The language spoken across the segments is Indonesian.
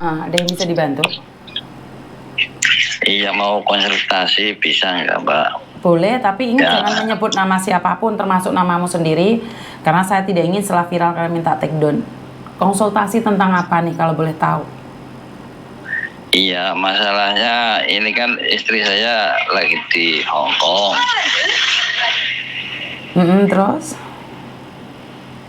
Ada yang bisa dibantu? Iya, mau konsultasi bisa nggak, Mbak? Boleh, tapi ingat Ya. jangan menyebut nama siapapun termasuk namamu sendiri, karena saya tidak ingin setelah viral kalian minta take down. Konsultasi tentang apa nih kalau boleh tahu? Iya, masalahnya ini kan istri saya lagi di Hong Kong. Terus?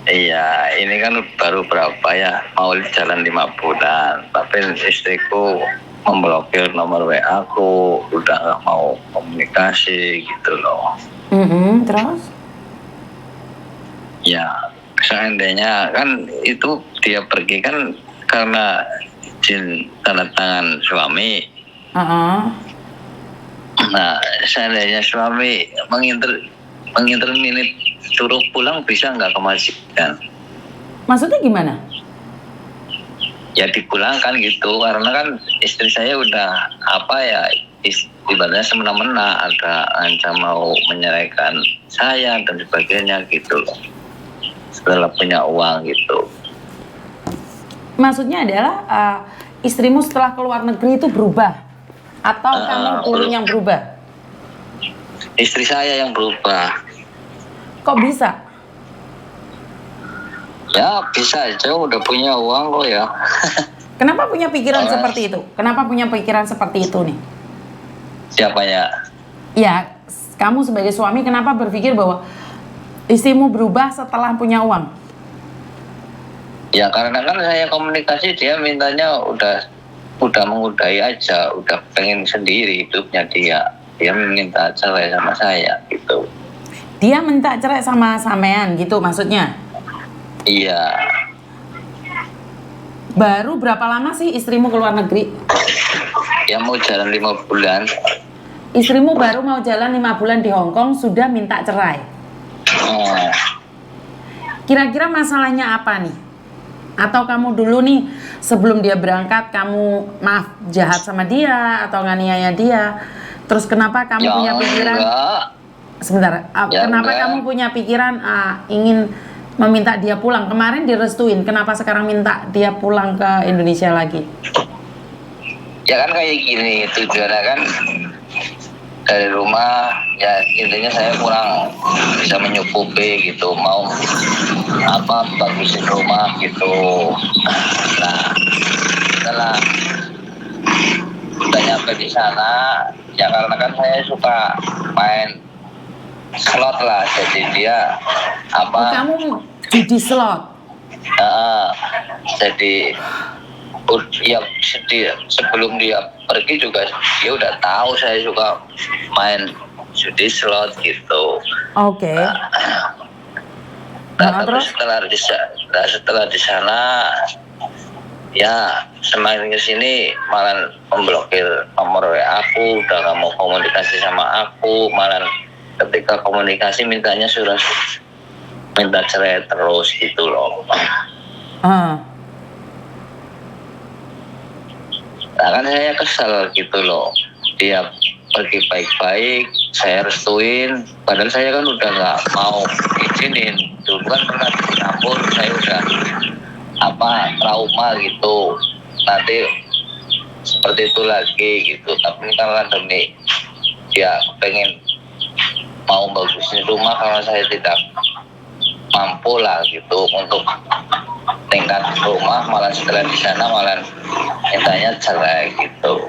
Iya, ini kan baru berapa ya, mau jalan 5 bulan. Tapi istriku memblokir nomor WA aku, udah nggak mau komunikasi gitu loh. Terus? Ya, seandainya kan itu dia pergi kan karena izin tanda tangan suami. Nah, seandainya suami menginterminit suruh pulang, bisa nggak ke majikan? Maksudnya gimana? Ya dipulangkan gitu, karena kan istri saya udah ibaratnya semena-mena, ada ancam mau menyerahkan saya dan sebagainya gitu loh, setelah punya uang gitu. Maksudnya adalah istrimu setelah keluar negeri itu berubah? Atau kamu dulu yang berubah? Istri saya yang berubah. Kok bisa? Ya bisa aja, udah punya uang kok ya. Kenapa punya pikiran seperti itu? Kenapa punya pikiran seperti itu nih? Siapanya? Ya, kamu sebagai suami kenapa berpikir bahwa istrimu berubah setelah punya uang? Ya karena kan saya komunikasi, dia mintanya udah mengudahi aja, udah pengen sendiri hidupnya dia minta cerai sama saya gitu. Dia minta cerai sama sampean gitu maksudnya? Iya. Baru berapa lama sih istrimu keluar negeri? Ya mau jalan 5 bulan. Istrimu baru mau jalan 5 bulan di Hong Kong sudah minta cerai? Kira-kira masalahnya apa nih? Atau kamu dulu nih sebelum dia berangkat kamu jahat sama dia atau nganiaya dia? Terus kenapa kamu punya pikiran? Enggak. Sebentar, kenapa kamu punya pikiran ingin meminta dia pulang? Kemarin direstuin, kenapa sekarang minta dia pulang ke Indonesia lagi? Ya kan kayak gini, tujuannya kan dari rumah, ya intinya saya kurang bisa menyukupi gitu, mau bagusin rumah gitu. Nah, setelah udah nyampe di sana, ya karena kan saya suka main slot lah, jadi dia kamu judi slot? Jadi ya sebelum dia pergi juga dia udah tahu saya suka main judi slot gitu. Oke. Terus setelah di sana ya semakin kesini malah memblokir nomor WA aku, udah gak mau komunikasi sama aku, malah ketika komunikasi mintanya sudah minta cerai terus gitu loh. Nah kan saya kesel gitu loh, dia pergi baik-baik, saya restuin, padahal saya kan udah gak mau izinin. Dulu kan pernah di Singapura, saya udah trauma gitu, nanti seperti itu lagi gitu. Tapi karena demi dia pengen mau bagusin rumah, kalau saya tidak mampu lah gitu untuk tingkat rumah, malah setelah di sana malah mintanya cerai gitu.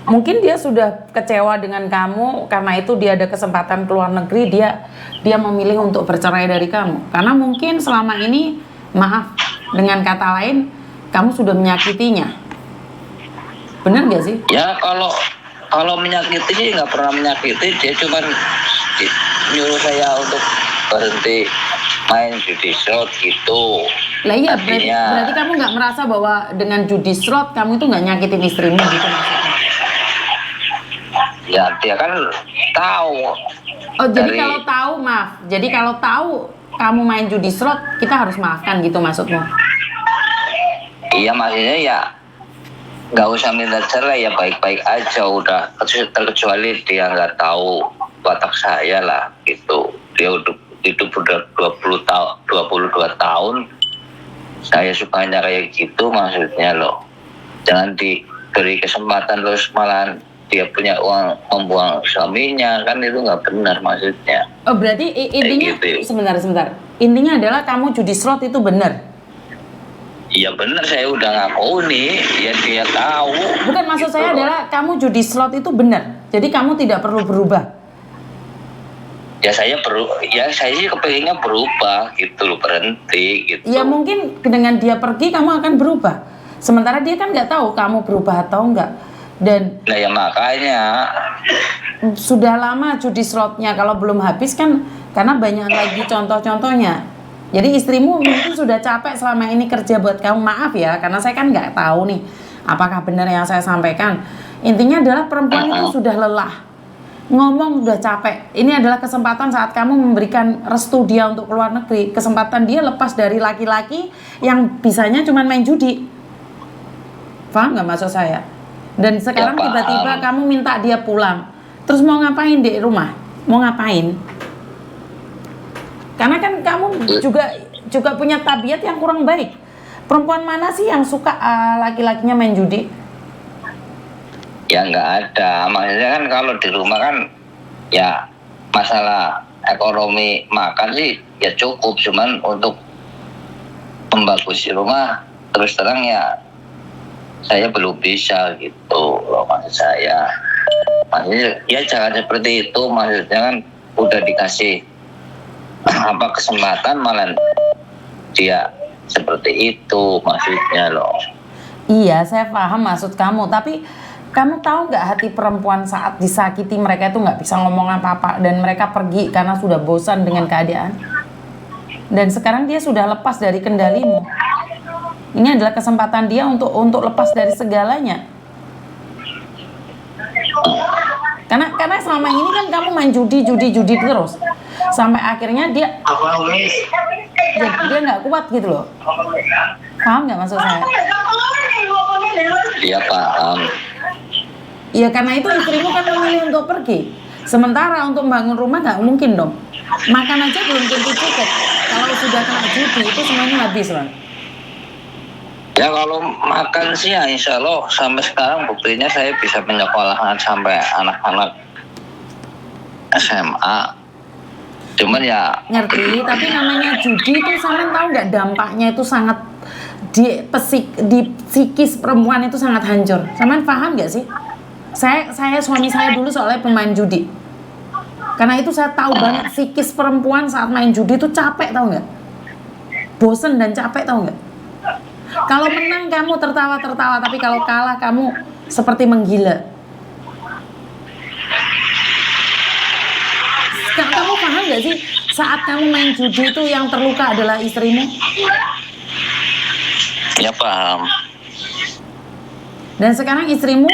Mungkin dia sudah kecewa dengan kamu, karena itu dia ada kesempatan keluar negeri, dia memilih untuk bercerai dari kamu. Karena mungkin selama ini, maaf, dengan kata lain, kamu sudah menyakitinya. Benar gak sih? Ya kalau menyakiti sih nggak pernah menyakiti, dia cuma nyuruh saya untuk berhenti main judi slot gitu. Lah iya, berarti kamu nggak merasa bahwa dengan judi slot kamu itu nggak nyakitin istrimu gitu maksudnya? Ya dia kan tahu. Oh jadi kalau tahu, maaf. Jadi kalau tahu kamu main judi slot, kita harus maafkan gitu maksudmu? Iya, maksudnya ya nggak usah minta cerai, ya baik-baik aja udah, terkecuali dia nggak tahu watak saya lah gitu. Dia hidup udah 22 tahun, saya sukanya kayak gitu maksudnya loh. Jangan diberi kesempatan terus malah dia punya uang membuang suaminya, kan itu nggak benar maksudnya. Oh, berarti intinya gitu. sebentar. Intinya adalah kamu judi slot itu benar. Iya benar, saya udah ngaku nih, ya dia tahu. Bukan, maksud gitu saya loh. adalah kamu judi slot itu benar. Jadi kamu tidak perlu berubah. Ya saya sih kepengennya berubah gitu loh, berhenti gitu. Ya mungkin dengan dia pergi kamu akan berubah. Sementara dia kan nggak tahu kamu berubah atau enggak. Dan Nah ya makanya sudah lama judi slotnya, kalau belum habis kan karena banyak lagi contoh-contohnya. Jadi istrimu mungkin sudah capek selama ini kerja buat kamu. Maaf ya, karena saya kan nggak tahu nih apakah benar yang saya sampaikan. Intinya adalah perempuan itu sudah lelah, ngomong udah capek. Ini adalah kesempatan saat kamu memberikan restu dia untuk keluar negeri. Kesempatan dia lepas dari laki-laki yang bisanya cuma main judi. Paham nggak maksud saya? Dan sekarang Ya, tiba-tiba kamu minta dia pulang. Terus mau ngapain di rumah? Mau ngapain? Karena kan kamu juga punya tabiat yang kurang baik. Perempuan mana sih yang suka laki-lakinya main judi? ya nggak ada. Maksudnya kan kalau di rumah kan ya masalah ekonomi makan sih ya cukup, cuman untuk membagusi rumah terus terang ya saya belum bisa gitu loh maksud saya. Maksudnya ya jangan seperti itu, maksudnya kan udah dikasih kesempatan malah dia seperti itu maksudnya loh. Iya, saya paham maksud kamu. Tapi kamu tahu nggak hati perempuan saat disakiti, mereka itu nggak bisa ngomong apa-apa dan mereka pergi karena sudah bosan dengan keadaan. Dan sekarang dia sudah lepas dari kendalimu. Ini adalah kesempatan dia untuk lepas dari segalanya. Karena selama ini kan kamu main judi terus. Sampai akhirnya dia nggak kuat gitu loh. Paham nggak maksud saya? Iya paham. Ya karena itu istrimu kan memilih untuk pergi. Sementara untuk membangun rumah nggak mungkin dong. Makan aja belum tentu cukup. Kalau sudah kena judi itu semuanya habis, Bang. Ya kalau makan sih ya insya Allah sampai sekarang buktinya saya bisa menyekolahkan sampai anak-anak SMA. Cuman ya Ngerti, tapi namanya judi itu sampean tahu nggak dampaknya itu sangat di psikis perempuan itu sangat hancur. Sampean paham nggak sih? Saya suami saya dulu soalnya pemain judi. Karena itu saya tahu banget psikis perempuan saat main judi itu capek, tahu nggak? Bosen dan capek, tahu nggak? Kalau menang kamu tertawa-tertawa, tapi kalau kalah kamu seperti menggila. Kamu paham nggak sih saat kamu main judi itu yang terluka adalah istrimu? ya paham. Dan sekarang istrimu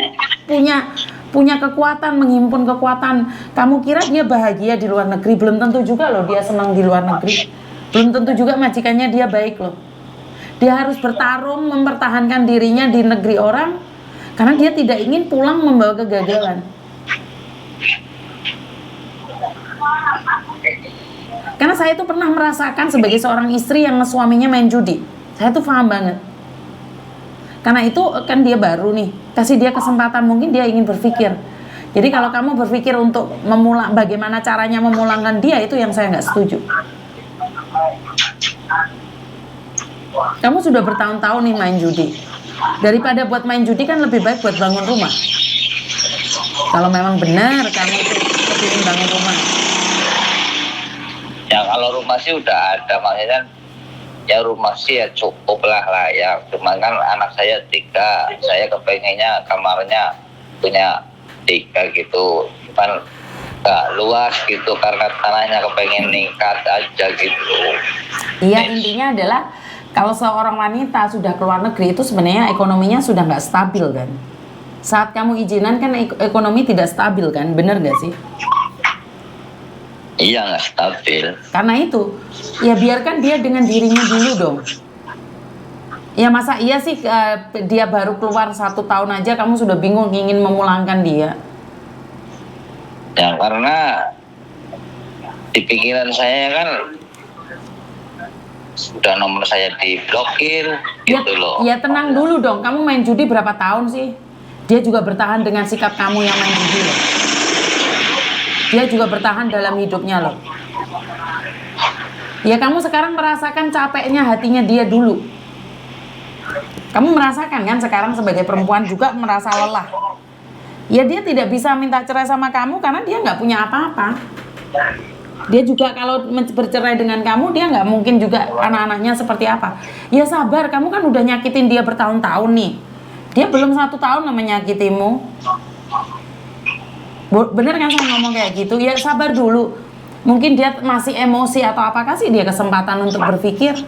punya kekuatan, menghimpun kekuatan. Kamu kira dia bahagia di luar negeri? Belum tentu juga loh dia senang di luar negeri. Belum tentu juga majikannya dia baik loh. Dia harus bertarung mempertahankan dirinya di negeri orang karena dia tidak ingin pulang membawa kegagalan. Karena saya itu pernah merasakan sebagai seorang istri yang suaminya main judi. Saya tuh paham banget. Karena itu kan dia baru nih, kasih dia kesempatan, mungkin dia ingin berpikir. Jadi kalau kamu berpikir untuk bagaimana caranya memulangkan dia, itu yang saya nggak setuju. Kamu sudah bertahun-tahun nih main judi. Daripada buat main judi kan lebih baik buat bangun rumah. Kalau memang benar kamu itu ingin bangun rumah. Ya kalau rumah sih udah ada, maksudnya ya rumah sih ya cukup lah layak. Cuma kan anak saya 3, saya kepengennya kamarnya punya 3 gitu. Cuman nggak luas gitu karena tanahnya kepengen ningkat aja gitu. Iya, intinya adalah kalau seorang wanita sudah keluar negeri itu sebenarnya ekonominya sudah nggak stabil kan. Saat kamu izinan kan ekonomi tidak stabil kan, bener nggak sih? Iya nggak stabil. Karena itu, ya biarkan dia dengan dirinya dulu dong. Ya masa iya sih dia baru keluar 1 tahun aja kamu sudah bingung ingin memulangkan dia? Ya karena di pikiran saya kan udah nomor saya diblokir gitu loh. Ya tenang dulu dong. Kamu main judi berapa tahun sih? Dia juga bertahan dengan sikap kamu yang main judi loh. Dia juga bertahan dalam hidupnya loh. Ya kamu sekarang merasakan capeknya hatinya dia dulu. Kamu merasakan kan sekarang sebagai perempuan juga merasa lelah. Ya dia tidak bisa minta cerai sama kamu karena dia nggak punya apa-apa. Dia juga kalau bercerai dengan kamu, dia nggak mungkin juga anak-anaknya seperti apa. Ya sabar, kamu kan udah nyakitin dia bertahun-tahun nih. Dia belum 1 tahun menyakitimu. Bener kan saya ngomong kayak gitu? Ya sabar dulu. Mungkin dia masih emosi atau apa, kasih dia kesempatan untuk berpikir.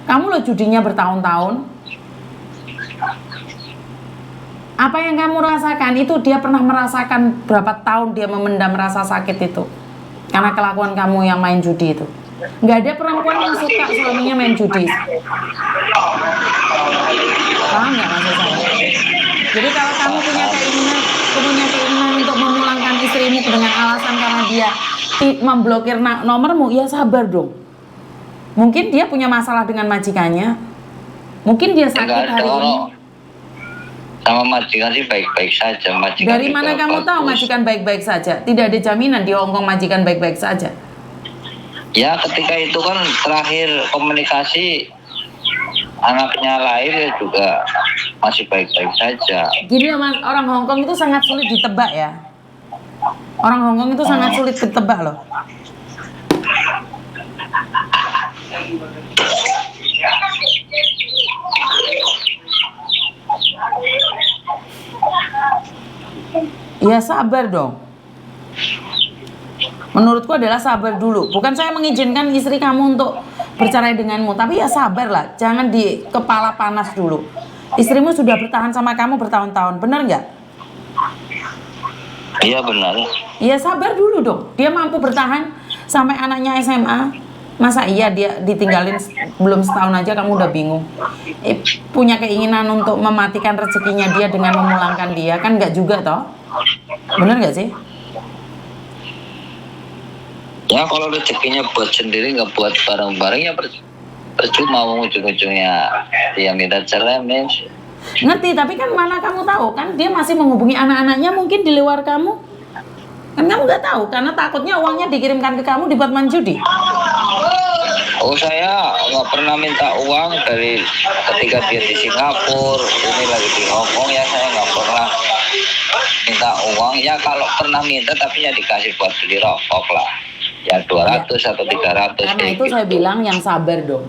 Kamu loh judinya bertahun-tahun. Apa yang kamu rasakan itu dia pernah merasakan berapa tahun dia memendam rasa sakit itu. Karena kelakuan kamu yang main judi itu. Nggak ada perempuan yang suka suaminya main judi. Paham nggak maksud saya? Jadi kalau kamu punya keinginan untuk memulangkan istrimu dengan alasan karena dia memblokir nomormu, ya sabar dong. Mungkin dia punya masalah dengan majikannya. Mungkin dia sakit hari ini. Sama majikan sih baik-baik saja. Majikan dari mana kamu tahu majikan baik-baik saja? Tidak ada jaminan di Hongkong majikan baik-baik saja. Ya ketika itu kan terakhir komunikasi anaknya lahir ya juga masih baik-baik saja. Gini ya Mas, orang Hongkong itu sangat sulit ditebak ya. Orang Hongkong itu sangat sulit ditebak loh. Ya sabar dong. Menurutku adalah sabar dulu. Bukan saya mengizinkan istri kamu untuk bercerai denganmu, tapi ya sabarlah. Jangan di kepala panas dulu. Istrimu sudah bertahan sama kamu bertahun-tahun, benar nggak? Iya benar. Ya sabar dulu dong. Dia mampu bertahan sampai anaknya SMA. Masa iya dia ditinggalin belum setahun aja kamu udah bingung? Punya keinginan untuk mematikan rezekinya dia dengan memulangkan dia, kan nggak juga toh? Bener nggak sih? Ya kalau rezekinya buat sendiri nggak buat bareng-bareng ya percuma, ujung-ujungnya dia minta cerai Miss. Ngerti, tapi kan mana kamu tahu kan dia masih menghubungi anak-anaknya mungkin di luar kamu. Kan kamu nggak tahu karena takutnya uangnya dikirimkan ke kamu dibuat main judi. Oh saya nggak pernah minta uang dari ketika dia di Singapura, ini lagi di Hongkong ya saya nggak pernah minta uang. Ya kalau pernah minta tapi ya dikasih buat beli rokok lah. Ya 200 atau 300. Karena itu saya bilang yang sabar dong.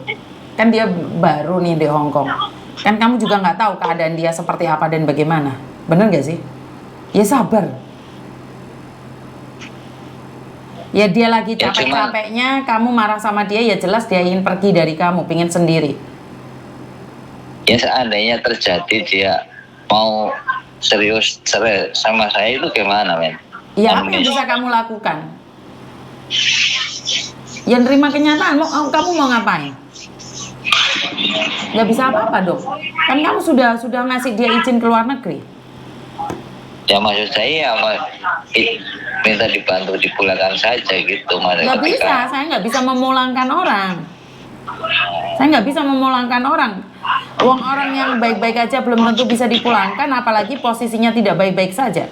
Kan dia baru nih di Hongkong. Kan kamu juga nggak tahu keadaan dia seperti apa dan bagaimana. Bener nggak sih? Ya sabar. Ya dia lagi capek-capeknya, kamu marah sama dia, ya jelas dia ingin pergi dari kamu, pengen sendiri. Ya seandainya terjadi dia mau serius cerai sama saya itu gimana men? Ya apa yang bisa kamu lakukan? Ya nerima kenyataan, kamu mau ngapain? Nggak bisa apa-apa dong. Kan kamu sudah ngasih dia izin ke luar negeri. Ya maksud saya minta dibantu dipulangkan saja gitu. Nggak bisa, saya nggak bisa memulangkan orang. Saya nggak bisa memulangkan orang. Uang orang yang baik-baik aja belum tentu bisa dipulangkan, apalagi posisinya tidak baik-baik saja.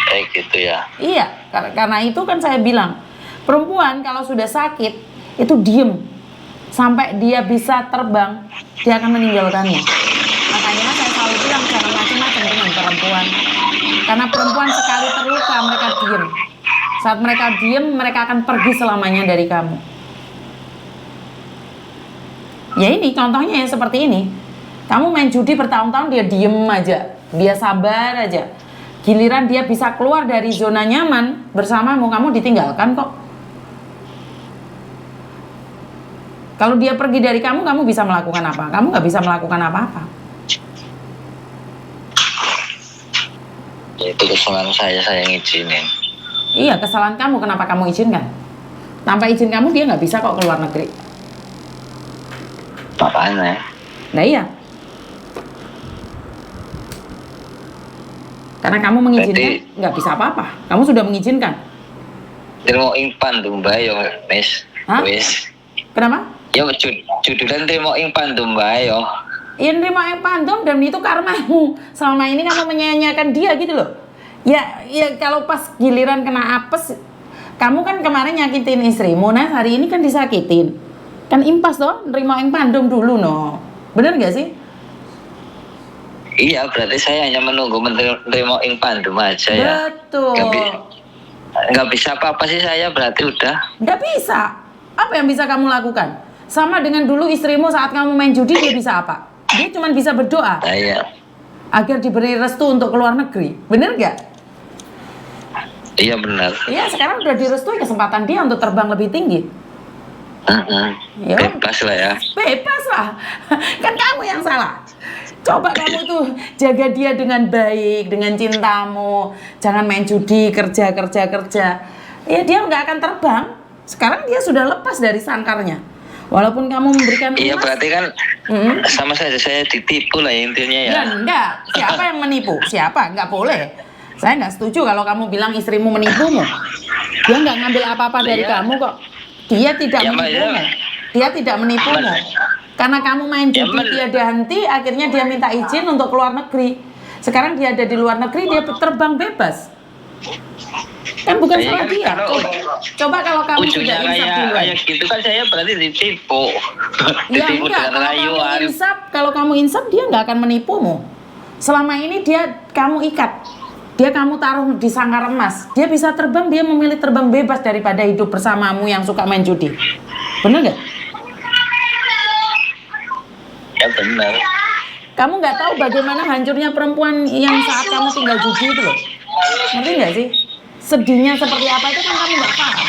Kayak gitu ya. Iya, karena itu kan saya bilang, perempuan kalau sudah sakit itu diem sampai dia bisa terbang, dia akan meninggalkannya. Makanya saya selalu bilang jangan macam-macam dengan perempuan. Karena perempuan sekali terluka mereka diem. Saat mereka diem, mereka akan pergi selamanya dari kamu. Ya ini contohnya yang seperti ini. Kamu main judi bertahun-tahun dia diem aja, dia sabar aja. Giliran dia bisa keluar dari zona nyaman bersamamu, kamu ditinggalkan kok. Kalau dia pergi dari kamu, kamu bisa melakukan apa? Kamu nggak bisa melakukan apa-apa. Ya, itu kesalahan saya ngizinin. Iya, kesalahan kamu. Kenapa kamu izinkan? Tanpa izin kamu dia nggak bisa kok keluar negeri. Makanya. Nah iya. Karena kamu mengizinkan, nggak bisa apa-apa. Kamu sudah mengizinkan. Dia mau impan tuh mbak, yo Miss. Hah? Wis. Kenapa? Ya judulan terima ing pandum bae yo. Ya nerima yang pandom dan itu karmamu. Selama ini kamu menyanyiakan dia gitu loh. Ya kalau pas giliran kena apes, kamu kan kemarin nyakitin istrimu, nah hari ini kan disakitin. Kan impas toh, nerima yang pandom dulu no. Bener gak sih? Iya, berarti saya hanya menunggu menerima ing pandum aja ya. Betul. Nggak bisa apa-apa sih saya, berarti udah. Nggak bisa. Apa yang bisa kamu lakukan? Sama dengan dulu istrimu saat kamu main judi, dia bisa apa? Dia cuma bisa berdoa Iya. agar diberi restu untuk keluar negeri. Bener nggak? Iya benar. Iya, sekarang udah direstui, kesempatan dia untuk terbang lebih tinggi. Ya. Bebas lah ya. Bebas lah. Kan kamu yang salah. Coba kamu tuh jaga dia dengan baik, dengan cintamu. Jangan main judi, kerja. Ya dia nggak akan terbang. Sekarang dia sudah lepas dari sangkarnya. Walaupun kamu memberikan Iya emas. berarti kan sama saja saya ditipu lah intinya ya. Ya enggak. Siapa yang menipu? Siapa? Enggak boleh. Saya nggak setuju kalau kamu bilang istrimu menipumu. Dia nggak ngambil apa-apa dari Iya. kamu kok. Dia tidak Ya, Mbak, menipumu. ya. Dia tidak menipumu. Karena kamu main Ya, judi Mbak. tiada henti, akhirnya dia minta izin untuk keluar negeri. Sekarang dia ada di luar negeri, dia terbang bebas. Kan bukan Iya, salah kan dia. kalau Coba kalau kamu Ujungnya sudah insaf duluan. kayak gitu kan saya berarti ditipu. Ya Ditipu enggak, dengan rayuan. kalau kamu insaf dia nggak akan menipumu. Selama ini kamu ikat, kamu taruh di sangkar emas. Dia bisa terbang, dia memilih terbang bebas daripada hidup bersamamu yang suka main judi. Bener nggak? Ya benar. Kamu nggak tahu bagaimana hancurnya perempuan yang saat kamu tinggal judi itu loh. Ngerti nggak sih? Sedihnya seperti apa itu kan kamu nggak paham.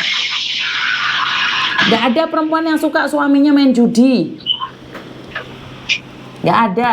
Nggak ada perempuan yang suka suaminya main judi. Nggak ada.